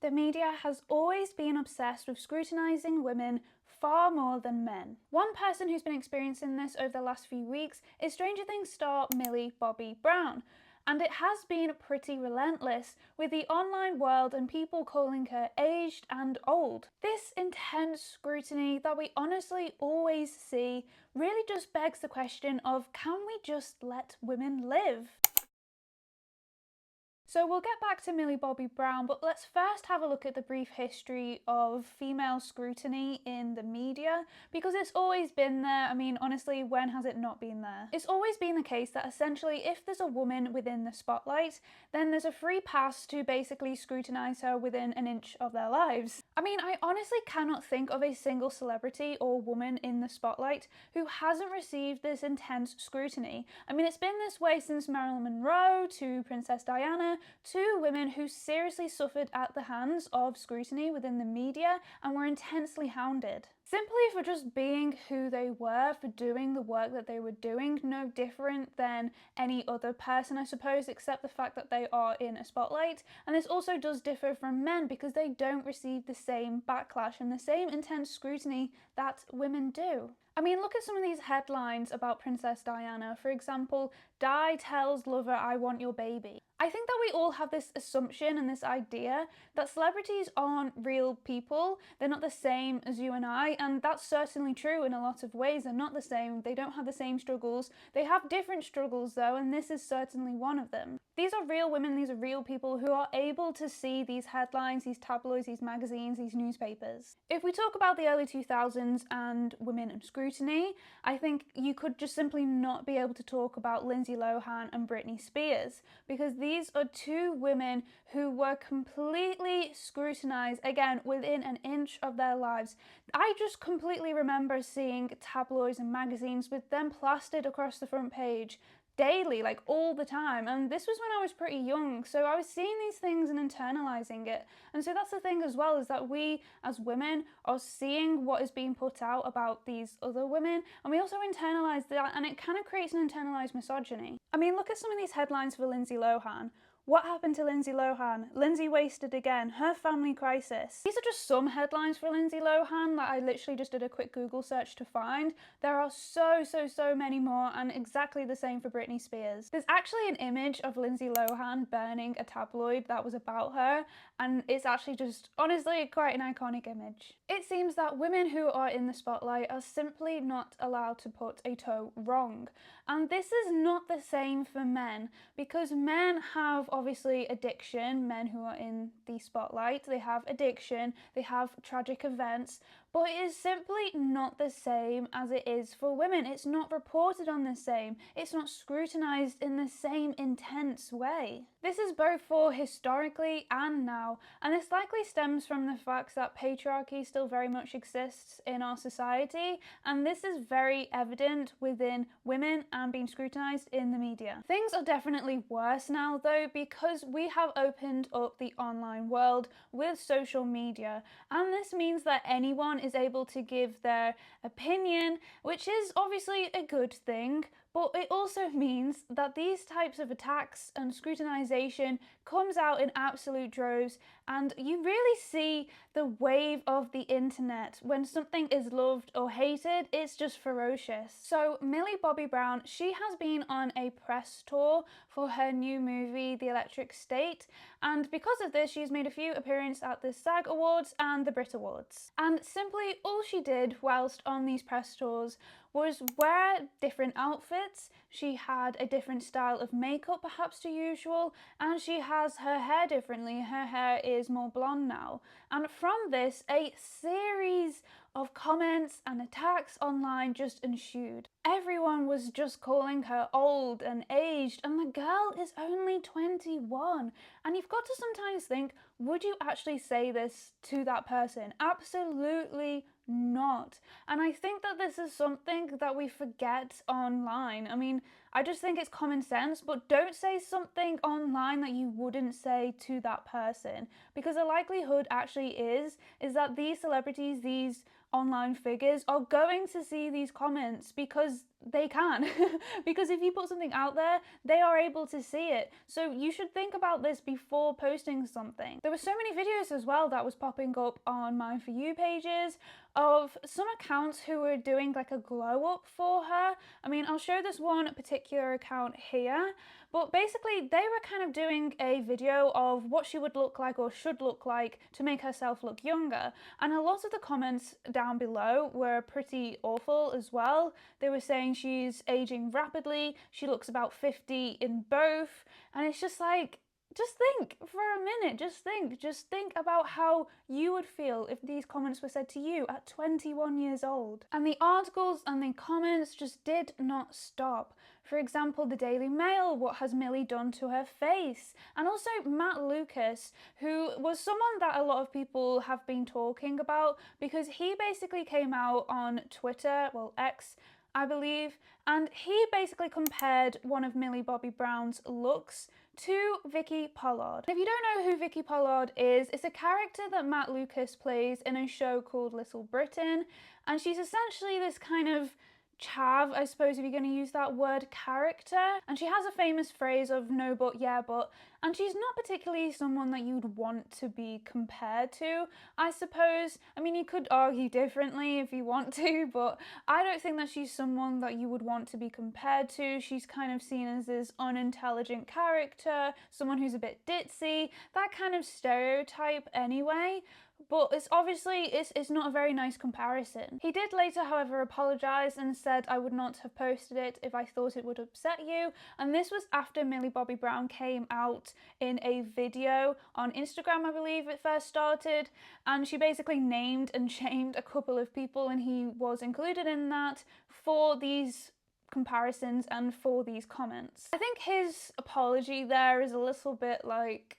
The media has always been obsessed with scrutinising women far more than men. One person who's been experiencing this over the last few weeks is Stranger Things star Millie Bobby Brown. And it has been pretty relentless, with the online world and people calling her aged and old. This intense scrutiny that we honestly always see really just begs the question of, can we just let women live? So we'll get back to Millie Bobby Brown, but let's first have a look at the brief history of female scrutiny in the media, because it's always been there. I mean, honestly, when has it not been there? It's always been the case that essentially if there's a woman within the spotlight, then there's a free pass to basically scrutinise her within an inch of their lives. I mean, I honestly cannot think of a single celebrity or woman in the spotlight who hasn't received this intense scrutiny. I mean, it's been this way since Marilyn Monroe to Princess Diana, two women who seriously suffered at the hands of scrutiny within the media and were intensely hounded. Simply for just being who they were, for doing the work that they were doing, no different than any other person, I suppose, except the fact that they are in a spotlight. And this also does differ from men because they don't receive the same backlash and the same intense scrutiny that women do. I mean, look at some of these headlines about Princess Diana. For example, Di tells lover, "I want your baby." I think that we all have this assumption and this idea that celebrities aren't real people. They're not the same as you and I, and that's certainly true in a lot of ways. They're not the same. They don't have the same struggles. They have different struggles though, and this is certainly one of them. These are real women, these are real people who are able to see these headlines, these tabloids, these magazines, these newspapers. If we talk about the early 2000s and women and scrutiny, I think you could just simply not be able to talk about Lindsay Lohan and Britney Spears, because these are two women who were completely scrutinised, again, within an inch of their lives. I just completely remember seeing tabloids and magazines with them plastered across the front page daily, like all the time. And this was when I was pretty young, so I was seeing these things and internalizing it. And so that's the thing as well, is that we as women are seeing what is being put out about these other women, and we also internalize that, and it kind of creates an internalized misogyny. I mean, look at some of these headlines for Lindsay Lohan. What happened to Lindsay Lohan? Lindsay wasted again. Her family crisis. These are just some headlines for Lindsay Lohan that I literally just did a quick Google search to find. There are so many more, and exactly the same for Britney Spears. There's actually an image of Lindsay Lohan burning a tabloid that was about her, and it's actually just honestly quite an iconic image. It seems that women who are in the spotlight are simply not allowed to put a toe wrong. And this is not the same for men, because men have obviously addiction. Men who are in the spotlight, they have addiction, they have tragic events, but it is simply not the same as it is for women. It's not reported on the same. It's not scrutinised in the same intense way. This is both for historically and now, and this likely stems from the fact that patriarchy still very much exists in our society, and this is very evident within women and being scrutinised in the media. Things are definitely worse now though, because we have opened up the online world with social media, and this means that anyone is able to give their opinion, which is obviously a good thing, but it also means that these types of attacks and scrutinisation comes out in absolute droves, and you really see the wave of the internet. When something is loved or hated, it's just ferocious. So Millie Bobby Brown, she has been on a press tour for her new movie, The Electric State, and because of this, she's made a few appearances at the SAG Awards and the Brit Awards. And simply all she did whilst on these press tours was wear different outfits. She had a different style of makeup perhaps to usual, and she has her hair differently. Her hair is more blonde now. And from this, a series of comments and attacks online just ensued. Everyone was just calling her old and aged, and the girl is only 21. And you've got to sometimes think, would you actually say this to that person? Absolutely not. And I think that this is something that we forget online. I mean, I just think it's common sense, but don't say something online that you wouldn't say to that person, because the likelihood actually is that these celebrities, these online figures are going to see these comments because they can. Because if you put something out there, they are able to see it. So you should think about this before posting something. There were so many videos as well that was popping up on my For You pages of some accounts who were doing like a glow up for her. I mean, I'll show this one particular account here, but basically they were kind of doing a video of what she would look like or should look like to make herself look younger. And a lot of the comments down below were pretty awful as well. They were saying she's aging rapidly, she looks about 50 in both, and it's just like, just think for a minute, just think about how you would feel if these comments were said to you at 21 years old. And the articles and the comments just did not stop. For example, the Daily Mail, what has Millie done to her face? And also Matt Lucas, who was someone that a lot of people have been talking about because he basically came out on Twitter, well, X, I believe, and he basically compared one of Millie Bobby Brown's looks to Vicky Pollard. If you don't know who Vicky Pollard is, it's a character that Matt Lucas plays in a show called Little Britain, and she's essentially this kind of chav, I suppose, if you're going to use that word, character. And she has a famous phrase of no but, yeah but, and she's not particularly someone that you'd want to be compared to, I suppose. I mean, you could argue differently if you want to, but I don't think that she's someone that you would want to be compared to. She's kind of seen as this unintelligent character, someone who's a bit ditzy, that kind of stereotype anyway. But it's obviously, it's not a very nice comparison. He did later, however, apologise and said, I would not have posted it if I thought it would upset you. And this was after Millie Bobby Brown came out in a video on Instagram, I believe it first started. And she basically named and shamed a couple of people, and he was included in that for these comparisons and for these comments. I think his apology there is a little bit like,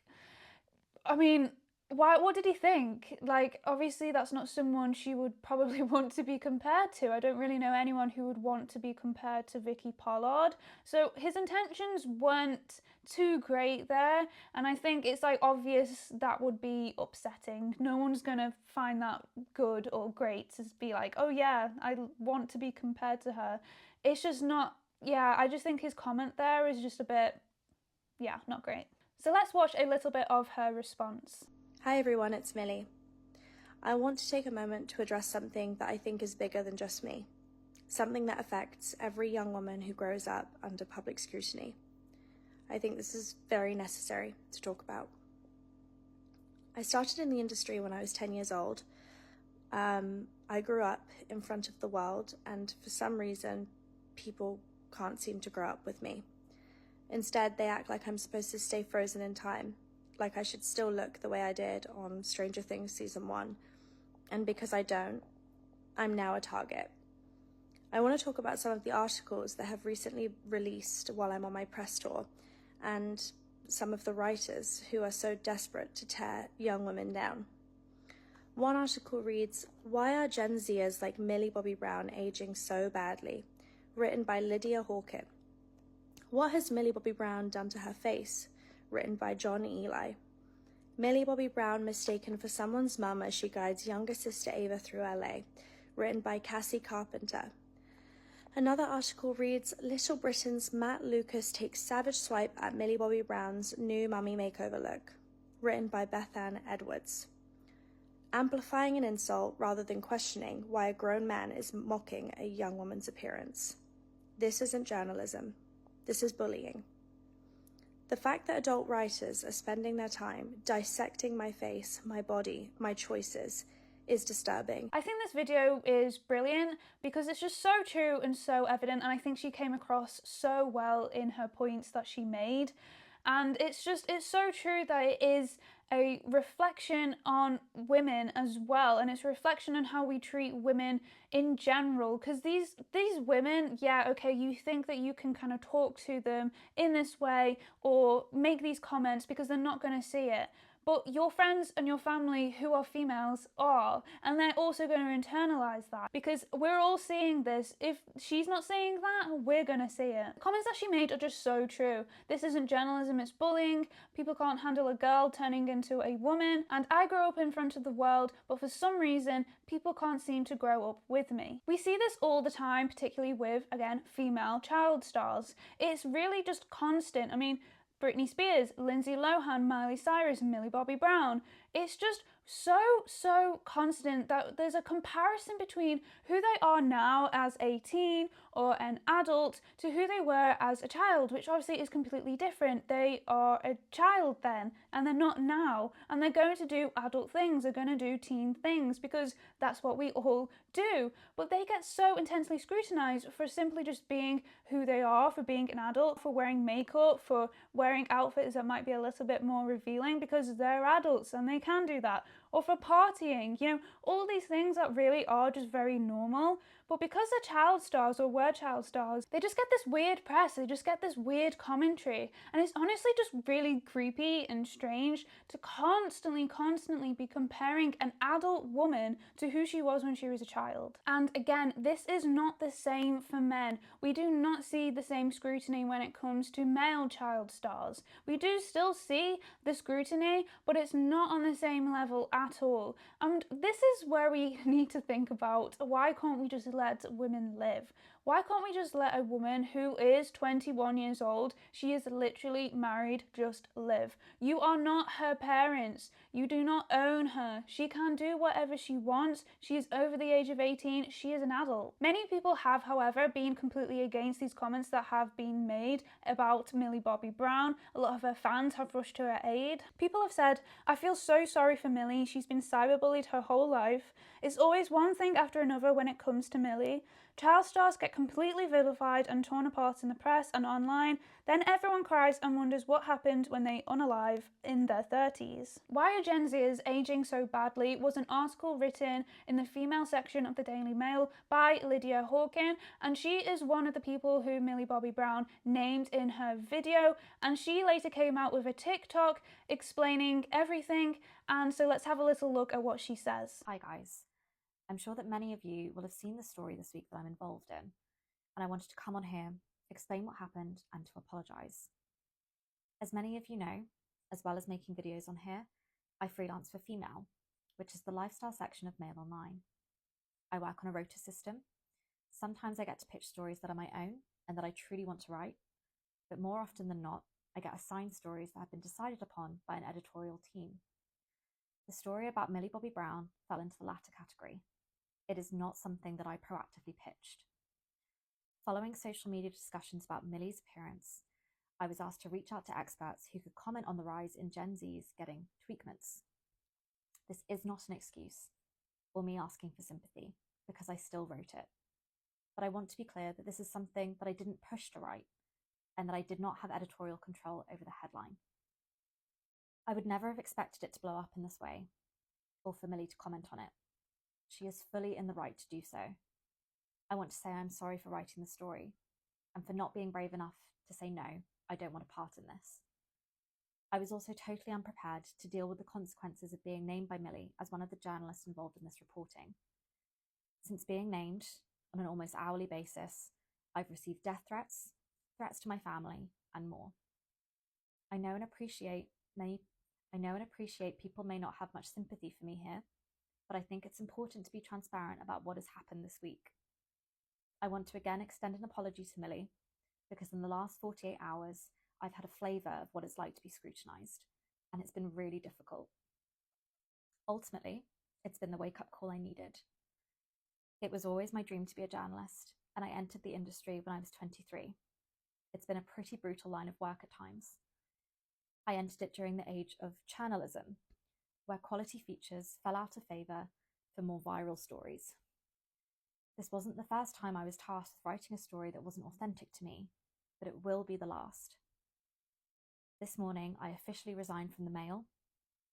I mean, what did he think? Like, obviously that's not someone she would probably want to be compared to. I don't really know anyone who would want to be compared to Vicky Pollard. So his intentions weren't too great there, and I think it's like obvious that would be upsetting. No one's gonna find that good or great to be like, oh yeah, I want to be compared to her. It's just not, yeah, I just think his comment there is just a bit, yeah, not great. So let's watch a little bit of her response. Hi everyone, it's Millie. I want to take a moment to address something that I think is bigger than just me. Something that affects every young woman who grows up under public scrutiny. I think this is very necessary to talk about. I started in the industry when I was 10 years old. I grew up in front of the world, and for some reason, people can't seem to grow up with me. Instead, they act like I'm supposed to stay frozen in time, like I should still look the way I did on Stranger Things Season 1. And because I don't, I'm now a target. I want to talk about some of the articles that have recently released while I'm on my press tour, and some of the writers who are so desperate to tear young women down. One article reads, "Why are Gen Zers like Millie Bobby Brown aging so badly?" Written by Lydia Hawkett. "What has Millie Bobby Brown done to her face?" Written by John Eli. Millie Bobby Brown mistaken for someone's mum as she guides younger sister Ava through LA. Written by Cassie Carpenter. Another article reads, Little Britain's Matt Lucas takes savage swipe at Millie Bobby Brown's new mummy makeover look. Written by Bethann Edwards. Amplifying an insult rather than questioning why a grown man is mocking a young woman's appearance. This isn't journalism. This is bullying. The fact that adult writers are spending their time dissecting my face, my body, my choices is disturbing. I think this video is brilliant because it's just so true and so evident, and I think she came across so well in her points that she made. And it's so true that it is a reflection on women as well, and it's a reflection on how we treat women in general, because these women, yeah, okay, you think that you can kind of talk to them in this way or make these comments because they're not going to see it, but your friends and your family who are females are, and they're also going to internalize that because we're all seeing this. If she's not saying that, we're going to see it. The comments that she made are just so true. This isn't journalism, it's bullying. People can't handle a girl turning into a woman, and I grew up in front of the world, but for some reason people can't seem to grow up with me. We see this all the time, particularly with, again, female child stars. It's really just constant. I mean, Britney Spears, Lindsay Lohan, Miley Cyrus, Millie Bobby Brown. It's just so constant that there's a comparison between who they are now as a teen or an adult to who they were as a child, which obviously is completely different. They are a child then, and they're not now, and they're going to do adult things, they're going to do teen things, because that's what we all do. But they get so intensely scrutinized for simply just being who they are, for being an adult, for wearing makeup, for wearing outfits that might be a little bit more revealing because they're adults and they can do that, or for partying, you know, all these things that really are just very normal. But because they're child stars or were child stars, they just get this weird press, they just get this weird commentary. And it's honestly just really creepy and strange to constantly be comparing an adult woman to who she was when she was a child. And again, this is not the same for men. We do not see the same scrutiny when it comes to male child stars. We do still see the scrutiny, but it's not on the same level at all. And this is where we need to think about, why can't we just let women live? Why can't we just let a woman who is 21 years old, she is literally married, just live? You are not her parents. You do not own her. She can do whatever she wants. She is over the age of 18. She is an adult. Many people have, however, been completely against these comments that have been made about Millie Bobby Brown. A lot of her fans have rushed to her aid. People have said, I feel so sorry for Millie. She's been cyberbullied her whole life. It's always one thing after another when it comes to Millie. Child stars get completely vilified and torn apart in the press and online, then everyone cries and wonders what happened when they unalive in their 30s. Why are Gen Zers aging so badly was an article written in the female section of the Daily Mail by Lydia Hawkin, and she is one of the people who Millie Bobby Brown named in her video, and she later came out with a TikTok explaining everything, and so let's have a little look at what she says. Hi guys. I'm sure that many of you will have seen the story this week that I'm involved in, and I wanted to come on here, explain what happened, and to apologise. As many of you know, as well as making videos on here, I freelance for Female, which is the lifestyle section of Mail Online. I work on a rota system. Sometimes I get to pitch stories that are my own and that I truly want to write, but more often than not, I get assigned stories that have been decided upon by an editorial team. The story about Millie Bobby Brown fell into the latter category. It is not something that I proactively pitched. Following social media discussions about Millie's appearance, I was asked to reach out to experts who could comment on the rise in Gen Z's getting tweakments. This is not an excuse or me asking for sympathy, because I still wrote it. But I want to be clear that this is something that I didn't push to write, and that I did not have editorial control over the headline. I would never have expected it to blow up in this way, or for Millie to comment on it. She is fully in the right to do so. I want to say I'm sorry for writing the story, and for not being brave enough to say no, I don't want a part in this. I was also totally unprepared to deal with the consequences of being named by Millie as one of the journalists involved in this reporting. Since being named on an almost hourly basis, I've received death threats, threats to my family, and more. I know and appreciate people may not have much sympathy for me here, but I think it's important to be transparent about what has happened this week. I want to again extend an apology to Millie, because in the last 48 hours, I've had a flavour of what it's like to be scrutinised, and it's been really difficult. Ultimately, it's been the wake-up call I needed. It was always my dream to be a journalist, and I entered the industry when I was 23. It's been a pretty brutal line of work at times. I entered it during the age of channelism, where quality features fell out of favour for more viral stories. This wasn't the first time I was tasked with writing a story that wasn't authentic to me, but it will be the last. This morning, I officially resigned from the Mail,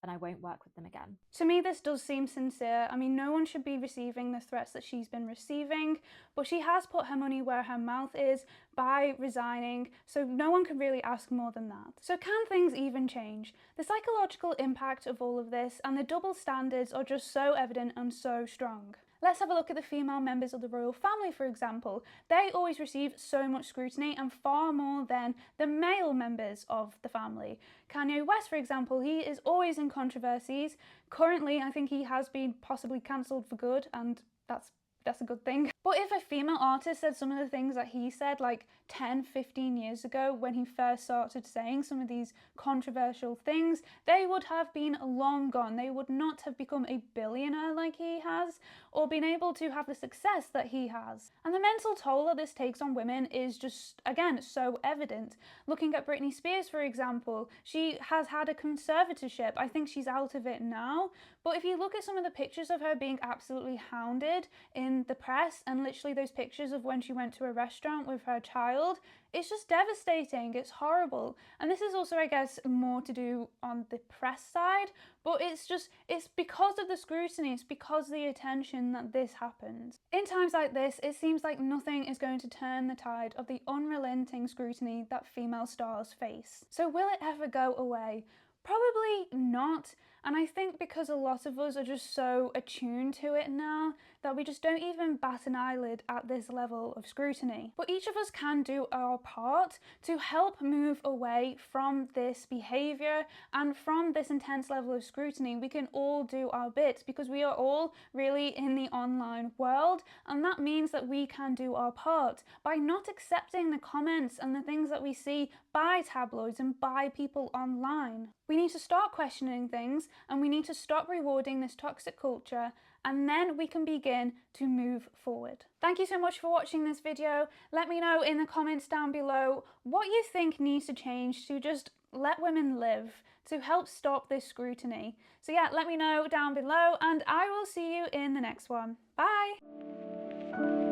then I won't work with them again. To me, this does seem sincere. I mean, no one should be receiving the threats that she's been receiving, but she has put her money where her mouth is by resigning, so no one can really ask more than that. So can things even change? The psychological impact of all of this and the double standards are just so evident and so strong. Let's have a look at the female members of the royal family, for example. They always receive so much scrutiny and far more than the male members of the family. Kanye West, for example, he is always in controversies. Currently, I think he has been possibly cancelled for good, and that's a good thing. But if a female artist said some of the things that he said like 10, 15 years ago when he first started saying some of these controversial things, they would have been long gone. They would not have become a billionaire like he has or been able to have the success that he has. And the mental toll that this takes on women is just, again, so evident. Looking at Britney Spears, for example, she has had a conservatorship. I think she's out of it now. But if you look at some of the pictures of her being absolutely hounded in the press, and literally those pictures of when she went to a restaurant with her child, it's just devastating. It's horrible. And this is also, I guess, more to do on the press side, but it's because of the scrutiny, it's because of the attention that this happens. In times like this, it seems like nothing is going to turn the tide of the unrelenting scrutiny that female stars face. So will it ever go away? Probably not. And I think because a lot of us are just so attuned to it now that we just don't even bat an eyelid at this level of scrutiny. But each of us can do our part to help move away from this behaviour and from this intense level of scrutiny. We can all do our bit because we are all really in the online world, and that means that we can do our part by not accepting the comments and the things that we see by tabloids and by people online. We need to start questioning things and we need to stop rewarding this toxic culture, and then we can begin to move forward. Thank you so much for watching this video. Let me know in the comments down below what you think needs to change to just let women live, to help stop this scrutiny. So yeah, let me know down below and I will see you in the next one. Bye!